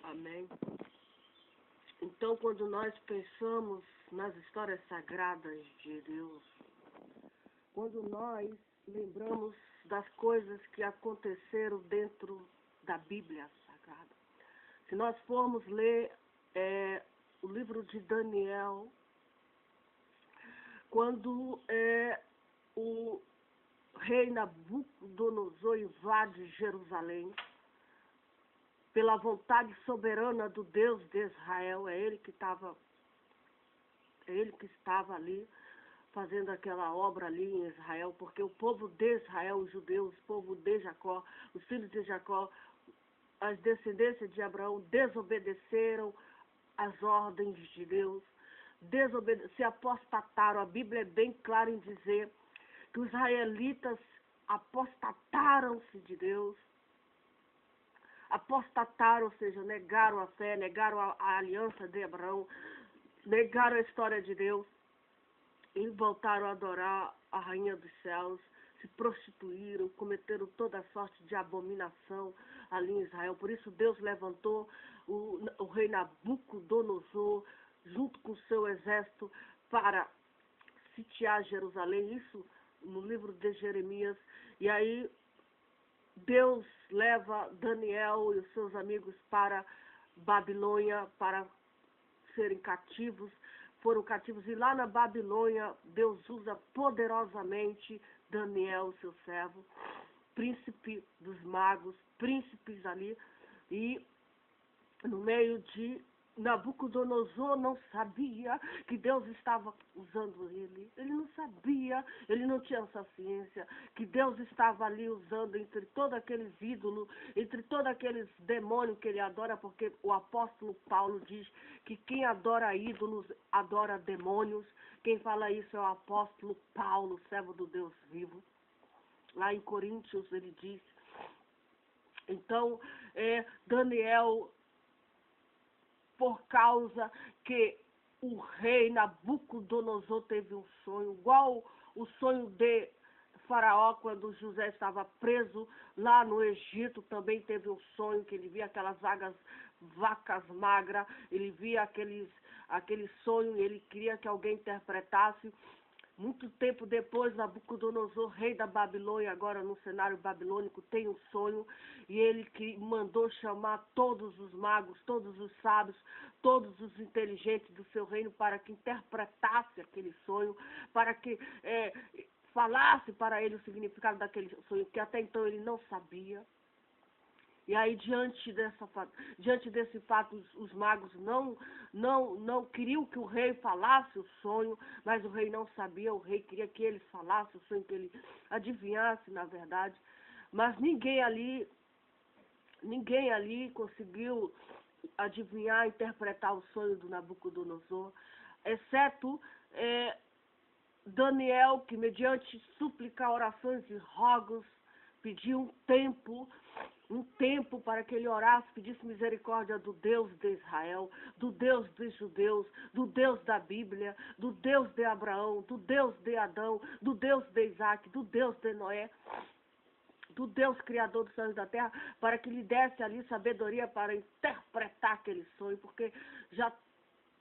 Amém. Então, quando nós pensamos nas histórias sagradas de Deus, quando nós lembramos das coisas que aconteceram dentro da Bíblia Sagrada, se nós formos ler o livro de Daniel, quando o rei Nabucodonosor invade Jerusalém, pela vontade soberana do Deus de Israel, é ele que estava ali fazendo aquela obra ali em Israel, porque o povo de Israel, os judeus, o povo de Jacó, os filhos de Jacó, as descendências de Abraão desobedeceram às ordens de Deus, se apostataram. A Bíblia é bem clara em dizer que os israelitas apostataram-se de Deus, apostataram, ou seja, negaram a fé, negaram a aliança de Abraão, negaram a história de Deus e voltaram a adorar a rainha dos céus, se prostituíram, cometeram toda sorte de abominação ali em Israel. Por isso Deus levantou o rei Nabucodonosor junto com o seu exército para sitiar Jerusalém, isso no livro de Jeremias. E aí Deus leva Daniel e os seus amigos para Babilônia para serem cativos, foram cativos. E lá na Babilônia, Deus usa poderosamente Daniel, seu servo, príncipe dos magos, príncipes ali. E no meio de Nabucodonosor não sabia que Deus estava usando ele. Ele não sabia, ele não tinha essa ciência, que Deus estava ali usando entre todos aqueles ídolos, entre todos aqueles demônios que ele adora, porque o apóstolo Paulo diz que quem adora ídolos adora demônios. Quem fala isso é o apóstolo Paulo, servo do Deus vivo. Lá em Coríntios ele diz. Então, Daniel, por causa que o rei Nabucodonosor teve um sonho, igual o sonho de Faraó, quando José estava preso lá no Egito, também teve um sonho que ele via aquelas vacas magras, ele via aquele sonho e ele queria que alguém interpretasse. Muito tempo depois, Nabucodonosor, rei da Babilônia, agora no cenário babilônico, tem um sonho, e ele que mandou chamar todos os magos, todos os sábios, todos os inteligentes do seu reino para que interpretasse aquele sonho, para que falasse para ele o significado daquele sonho, que até então ele não sabia. E aí, diante desse fato, os magos não queriam que o rei falasse o sonho, mas o rei não sabia, o rei queria que ele falasse o sonho, que ele adivinhasse, na verdade. Mas ninguém ali conseguiu adivinhar, interpretar o sonho do Nabucodonosor, exceto Daniel, que mediante súplica, orações e rogos, pediu um tempo para que ele orasse, pedisse misericórdia do Deus de Israel, do Deus dos judeus, do Deus da Bíblia, do Deus de Abraão, do Deus de Adão, do Deus de Isaac, do Deus de Noé, do Deus criador dos céus e da terra, para que lhe desse ali sabedoria para interpretar aquele sonho, porque já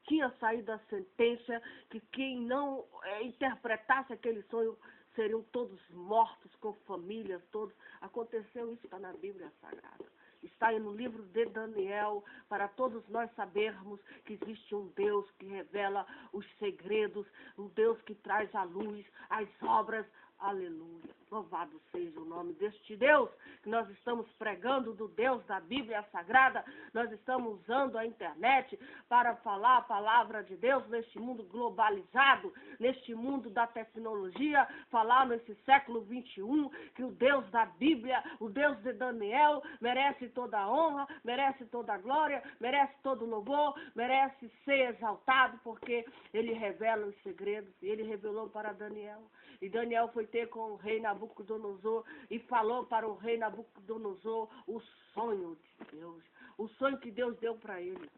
tinha saído a sentença que quem não interpretasse aquele sonho seriam todos mortos, com famílias, todos. Aconteceu isso, está na Bíblia Sagrada. Está aí no livro de Daniel, para todos nós sabermos que existe um Deus que revela os segredos, um Deus que traz à luz as obras. Aleluia. Louvado seja o nome deste Deus que nós estamos pregando, do Deus da Bíblia Sagrada. Nós estamos usando a internet para falar a palavra de Deus neste mundo globalizado, neste mundo da tecnologia, falar nesse século 21 que o Deus da Bíblia, o Deus de Daniel, merece toda a honra, merece toda a glória, merece todo o louvor, merece ser exaltado, porque ele revela os segredos, e ele revelou para Daniel. E Daniel foi ter com o rei Nabucodonosor e falou para o rei Nabucodonosor o sonho de Deus, o sonho que Deus deu para ele.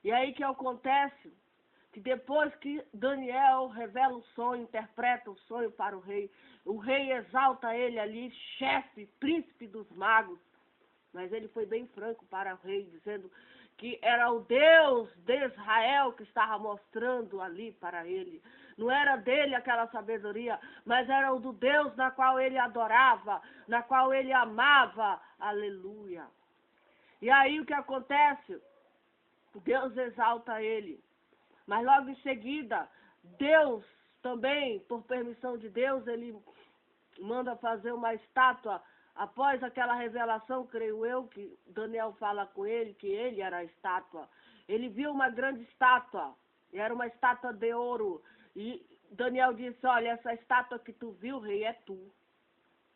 E aí que acontece que depois que Daniel revela o sonho, interpreta o sonho para o rei exalta ele ali, chefe, príncipe dos magos, Mas ele foi bem franco para o rei, dizendo que era o Deus de Israel que estava mostrando ali para ele. Não era dele aquela sabedoria, mas era o do Deus na qual ele adorava, na qual ele amava. Aleluia. E aí o que acontece? Deus exalta ele. Mas logo em seguida, Deus também, por permissão de Deus, ele manda fazer uma estátua. Após aquela revelação, creio eu, que Daniel fala com ele, que ele era a estátua. Ele viu uma grande estátua, e era uma estátua de ouro. E Daniel disse, olha, essa estátua que tu viu, rei, é tu.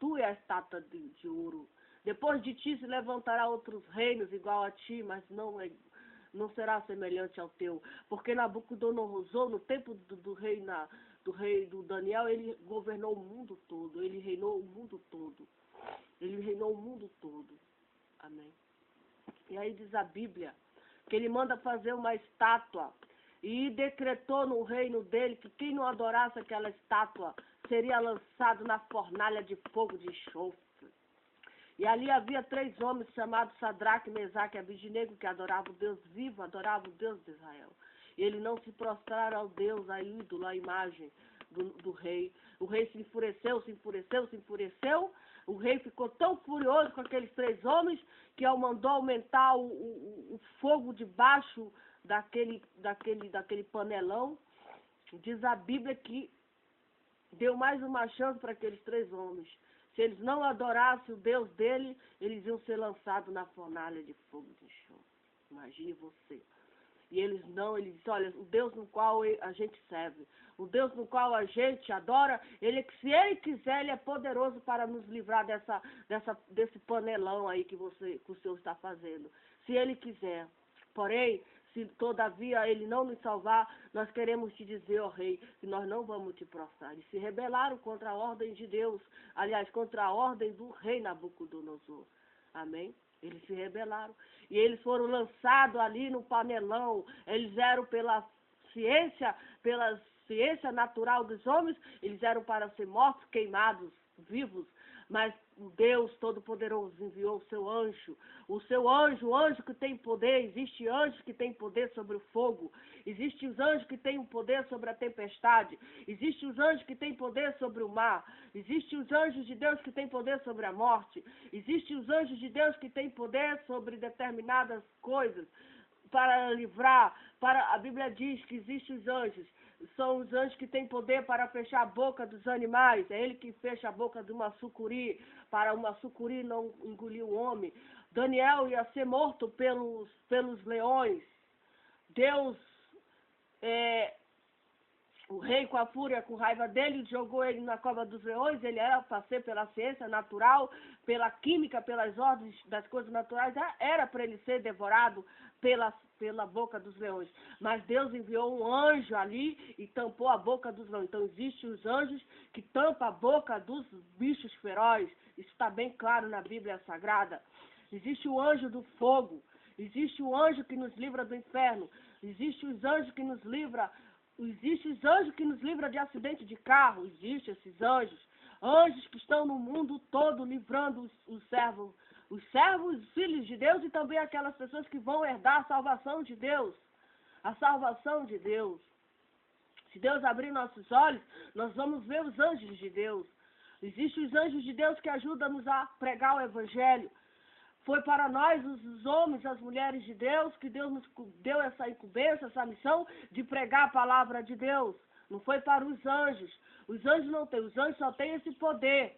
Tu é a estátua de ouro. Depois de ti se levantará outros reinos igual a ti, mas não será semelhante ao teu. Porque Nabucodonosor, no tempo do rei do Daniel, ele governou o mundo todo. Ele reinou o mundo todo. Ele reinou o mundo todo. Amém. E aí diz a Bíblia que ele manda fazer uma estátua e decretou no reino dele que quem não adorasse aquela estátua seria lançado na fornalha de fogo de enxofre. E ali havia 3 homens chamados Sadraque, Mesaque e Abidnego que adoravam o Deus vivo, adoravam o Deus de Israel. E eles não se prostraram ao Deus, à ídolo, à imagem do rei. O rei se enfureceu. O rei ficou tão furioso com aqueles 3 homens que mandou aumentar o fogo debaixo daquele panelão. Diz a Bíblia que deu mais uma chance para aqueles 3 homens. Se eles não adorassem o Deus dele, eles iam ser lançados na fornalha de fogo de enxofre. Imagine você. E eles dizem, olha, o Deus no qual a gente serve, o Deus no qual a gente adora, se ele quiser, ele é poderoso para nos livrar desse panelão aí que o Senhor está fazendo. Se ele quiser. Porém, se todavia ele não nos salvar, nós queremos te dizer, ó rei, que nós não vamos te prostrar. Eles se rebelaram contra a ordem de Deus, aliás, contra a ordem do rei Nabucodonosor. Amém? Eles se rebelaram. E eles foram lançados ali no panelão. Eles eram pela ciência natural dos homens, eles eram para ser mortos, queimados, vivos. Mas o Deus Todo-Poderoso enviou o seu anjo. O anjo que tem poder. Existe anjos que têm poder sobre o fogo. Existem os anjos que têm poder sobre a tempestade. Existem os anjos que têm poder sobre o mar. Existem os anjos de Deus que têm poder sobre a morte. Existem os anjos de Deus que têm poder sobre determinadas coisas para livrar. A Bíblia diz que existem os anjos. São os anjos que têm poder para fechar a boca dos animais. É ele que fecha a boca de uma sucuri, para uma sucuri não engolir o homem. Daniel ia ser morto pelos leões. Deus, o rei com a fúria, com raiva dele, jogou ele na cova dos leões. Ele era para ser pela ciência natural, pela química, pelas ordens das coisas naturais, era para ele ser devorado pela boca dos leões. Mas Deus enviou um anjo ali e tampou a boca dos leões. Então existem os anjos que tampam a boca dos bichos ferozes. Isso está bem claro na Bíblia Sagrada. Existe o anjo do fogo. Existe o anjo que nos livra do inferno. Existe os anjos que nos livra. Existem os anjos que nos livram de acidente de carro. Existem esses anjos. Anjos que estão no mundo todo livrando os servos, os filhos de Deus e também aquelas pessoas que vão herdar a salvação de Deus. A salvação de Deus. Se Deus abrir nossos olhos, nós vamos ver os anjos de Deus. Existem os anjos de Deus que ajudam-nos a pregar o Evangelho. Foi para nós, os homens, as mulheres de Deus, que Deus nos deu essa incumbência, essa missão de pregar a palavra de Deus. Não foi para os anjos. Os anjos não têm. Os anjos só têm esse poder.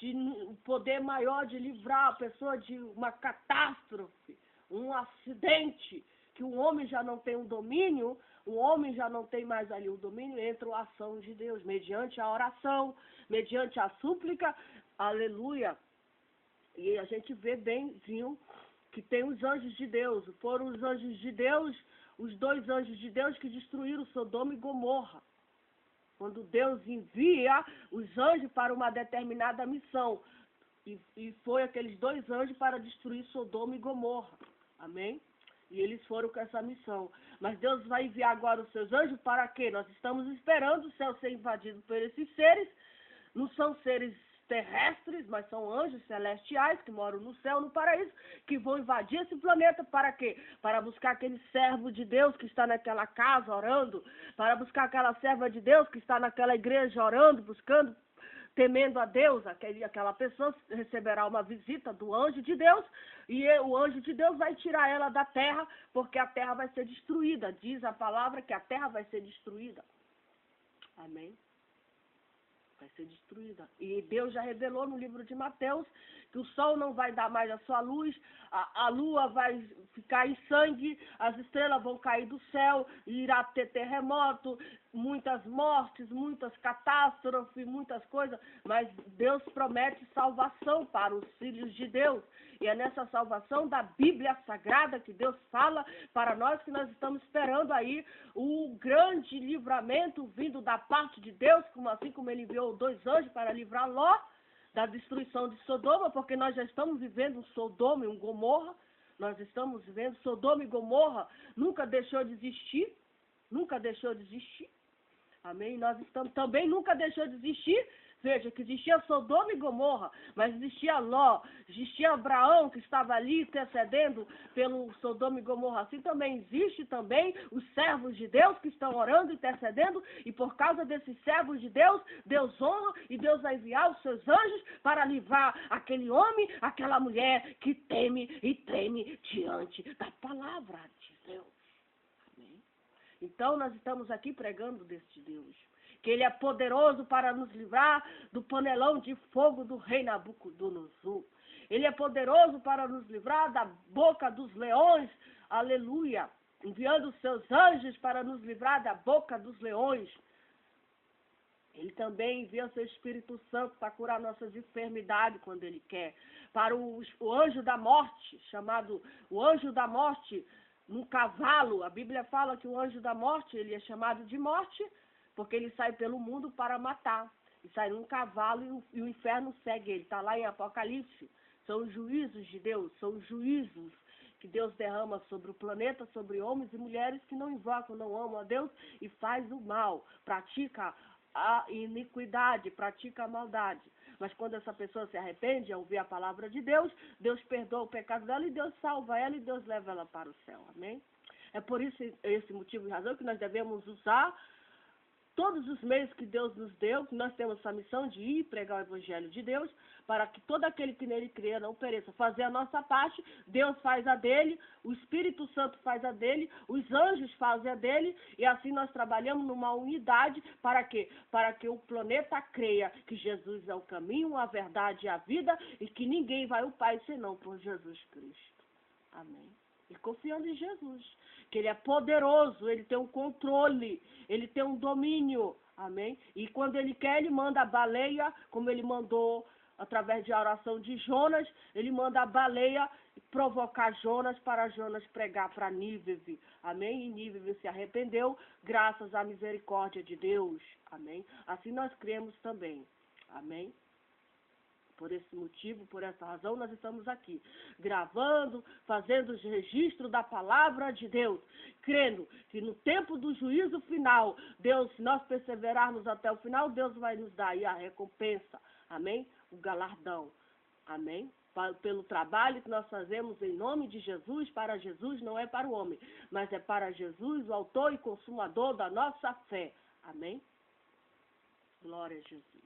Um poder maior de livrar a pessoa de uma catástrofe, um acidente, que o homem já não tem o domínio, o homem já não tem mais ali o domínio, entra a ação de Deus, mediante a oração, mediante a súplica, aleluia. E a gente vê benzinho que tem os anjos de Deus. Foram os anjos de Deus, os 2 anjos de Deus que destruíram Sodoma e Gomorra. Quando Deus envia os anjos para uma determinada missão. E foi aqueles 2 anjos para destruir Sodoma e Gomorra. Amém? E eles foram com essa missão. Mas Deus vai enviar agora os seus anjos para quê? Nós estamos esperando o céu ser invadido por esses seres. Não são seres terrestres, mas são anjos celestiais que moram no céu, no paraíso, que vão invadir esse planeta para quê? Para buscar aquele servo de Deus que está naquela casa orando, para buscar aquela serva de Deus que está naquela igreja orando, buscando, temendo a Deus. Aquela pessoa receberá uma visita do anjo de Deus, e o anjo de Deus vai tirar ela da terra, porque a terra vai ser destruída. Diz a palavra que a terra vai ser destruída. Amém? Vai ser destruída. E Deus já revelou no livro de Mateus que o sol não vai dar mais a sua luz, a lua vai ficar em sangue, as estrelas vão cair do céu, e irá ter terremoto, muitas mortes, muitas catástrofes, muitas coisas, mas Deus promete salvação para os filhos de Deus. E é nessa salvação da Bíblia Sagrada que Deus fala para nós, que nós estamos esperando aí o grande livramento vindo da parte de Deus, assim como ele enviou 2 anjos para livrar Ló da destruição de Sodoma, porque nós já estamos vivendo um Sodoma e um Gomorra, nós estamos vivendo Sodoma e Gomorra, nunca deixou de existir, nunca deixou de existir. Amém? Nós estamos também nunca deixou de existir. Veja que existia Sodoma e Gomorra, mas existia Ló, existia Abraão que estava ali intercedendo pelo Sodoma e Gomorra. Assim também existe também os servos de Deus que estão orando, intercedendo, e por causa desses servos de Deus, Deus honra e Deus vai enviar os seus anjos para livrar aquele homem, aquela mulher que teme e treme diante da palavra de Deus. Amém? Então nós estamos aqui pregando deste Deus, que ele é poderoso para nos livrar do panelão de fogo do rei Nabucodonosor. Ele é poderoso para nos livrar da boca dos leões, aleluia, enviando os seus anjos para nos livrar da boca dos leões. Ele também envia o seu Espírito Santo para curar nossas enfermidades quando ele quer. Para o anjo da morte, chamado o anjo da morte, num cavalo, a Bíblia fala que o anjo da morte, ele é chamado de morte, porque ele sai pelo mundo para matar. E sai num cavalo e o inferno segue ele. Está lá em Apocalipse. São os juízos de Deus, são os juízos que Deus derrama sobre o planeta, sobre homens e mulheres que não invocam, não amam a Deus e faz o mal, pratica a iniquidade, pratica a maldade. Mas quando essa pessoa se arrepende ao ouvir a palavra de Deus, Deus perdoa o pecado dela e Deus salva ela e Deus leva ela para o céu. Amém? É por isso, esse motivo e razão que nós devemos usar todos os meios que Deus nos deu, que nós temos essa missão de ir pregar o Evangelho de Deus, para que todo aquele que nele crê não pereça. Fazer a nossa parte, Deus faz a dele, o Espírito Santo faz a dele, os anjos fazem a dele, e assim nós trabalhamos numa unidade, para quê? Para que o planeta creia que Jesus é o caminho, a verdade e a vida, e que ninguém vai ao Pai senão por Jesus Cristo. Amém. E confiando em Jesus, que ele é poderoso, ele tem um controle, ele tem um domínio, amém? E quando ele quer, ele manda a baleia, como ele mandou através de oração de Jonas, ele manda a baleia provocar Jonas para Jonas pregar para Nínive, amém? E Nínive se arrependeu, graças à misericórdia de Deus, amém? Assim nós cremos também, amém? Por esse motivo, por essa razão, nós estamos aqui, gravando, fazendo o registro da palavra de Deus, crendo que no tempo do juízo final, Deus, se nós perseverarmos até o final, Deus vai nos dar aí a recompensa, amém? O galardão, amém? Pelo trabalho que nós fazemos em nome de Jesus, para Jesus, não é para o homem, mas é para Jesus, o autor e consumador da nossa fé, amém? Glória a Jesus.